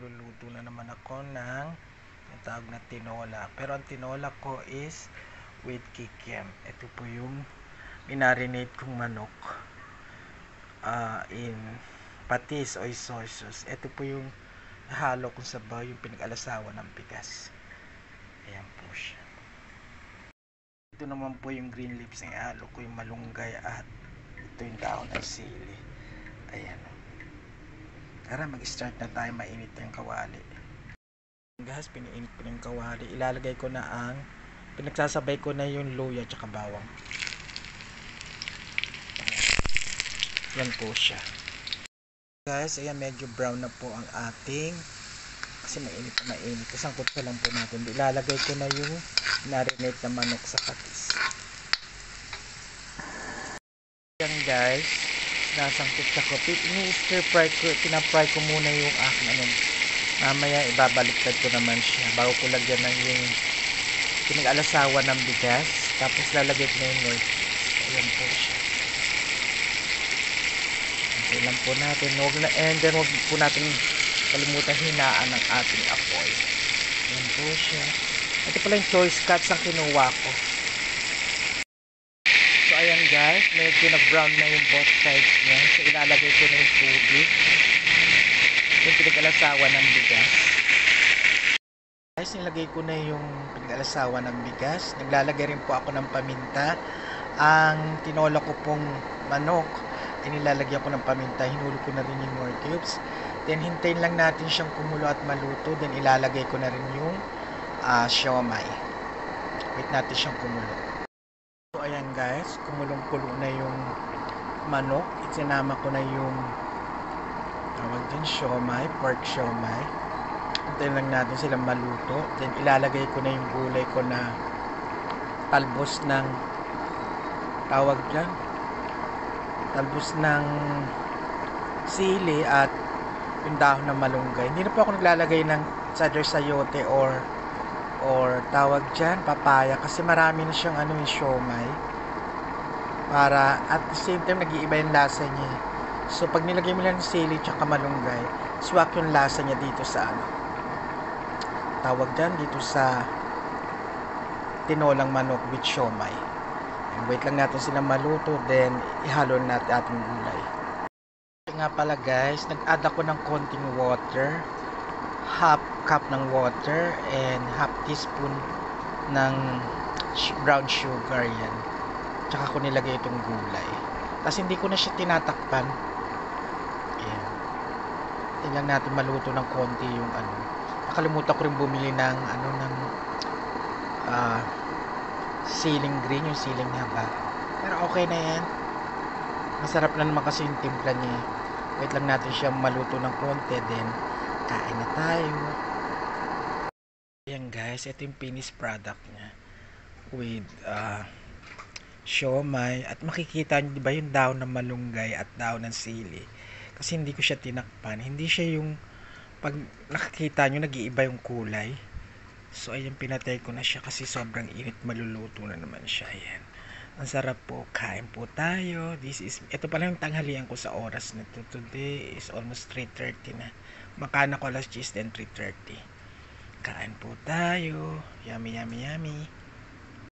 magluluto na naman ako ng yung tawag na tinola. Pero ang tinola ko is with kikiam. Ito po yung minarinate kong manok in patis o soy sauce. Ito po yung nahalo kong sabaw, yung pinag-alasawa ng bigas. Ayan po siya. Ito naman po yung green leaves na ihalo ko, yung malunggay at ito yung dahon ng sili. Ayan. Tara, mag-start na tayo. Mainit yung kawali. Guys, piniinit ko yung kawali. Ilalagay ko na ang pinagsasabay ko na yung luya at bawang. Yan po siya. Guys, ayan, medyo brown na po ang ating kasi mainit na mainit. Sangkot ko lang po natin. Ilalagay ko na yung marinate na manok sa patis. Yan guys, nasangkot ko. Ini-stir fry ko, pinafry ko muna yung aking mamaya ibabaliktad ko naman siya bago ko lagyan ng yung pinag-alasawa ng bigas, tapos lalagay ko na yung work. Ayan po siya. Okay lang po natin, and then wag po natin kalimutan hinaan ng ating apoy. Ayan po siya. Ito pala yung choice cuts ang kinuha ko. So ayan guys, medyo na-brown na yung both sides niya. So ilalagay ko na yung tubig, yung pinag-alasawa ng bigas. Guys, nilagay ko na yung pinag-alasawa ng bigas. Naglalagay rin po ako ng paminta. Ang tinola ko pong manok, inilalagyan ko ng paminta. Hinulog ko na rin yung more cubes. Then hintayin lang natin siyang kumulo at maluto. Then ilalagay ko na rin yung siomai. Wait natin siyang kumulo. So ayan guys, kumulong-kulo na yung manok. Itinama ko na yung tawag din siomai, pork siomai. Hintayin lang natin silang maluto. Then ilalagay ko na yung gulay ko na talbos ng tawag dyan, talbos ng sili at yung dahon ng malunggay. Hindi na po ako naglalagay ng sayote or tawag dyan, papaya, kasi marami na siyang yung siomai, para at the same time nag-iiba yung lasa niya. So pag nilagay mo lang ng sili tsaka malunggay, swak yung lasa niya dito sa tawag dyan, dito sa tinolang manok with siomai. And wait lang natin sila maluto, then ihalo natin ating gulay. Nga pala guys, nag-add ako ng konting water, half cup ng water and half teaspoon ng brown sugar. Yan, tsaka ko nilagay itong gulay, tapos hindi ko na siya tinatakpan. Ayan, tingnan natin maluto ng konti yung nakalimutan ko rin bumili ng siling green, yung siling haba, pero okay na yan. Masarap na naman kasi yung timpla niya. Wait lang natin siya maluto ng konti, then kain na tayo. Ayan guys, ito yung finished product niya with siomai, at makikita nyo diba yung dahon ng malunggay at dahon ng sili, kasi hindi ko siya tinakpan. Hindi siya yung pag nakikita nyo nag-iiba yung kulay. So ayan, pinatay ko na siya kasi sobrang init, maluluto na naman siya. Ayan, ang sarap po. Kain po tayo. Ito pala yung tanghalian ko sa oras na to. Today is almost 3:30 na. Makana ko alas 10, then 3:30. Kain po tayo. Yummy, yummy, yummy.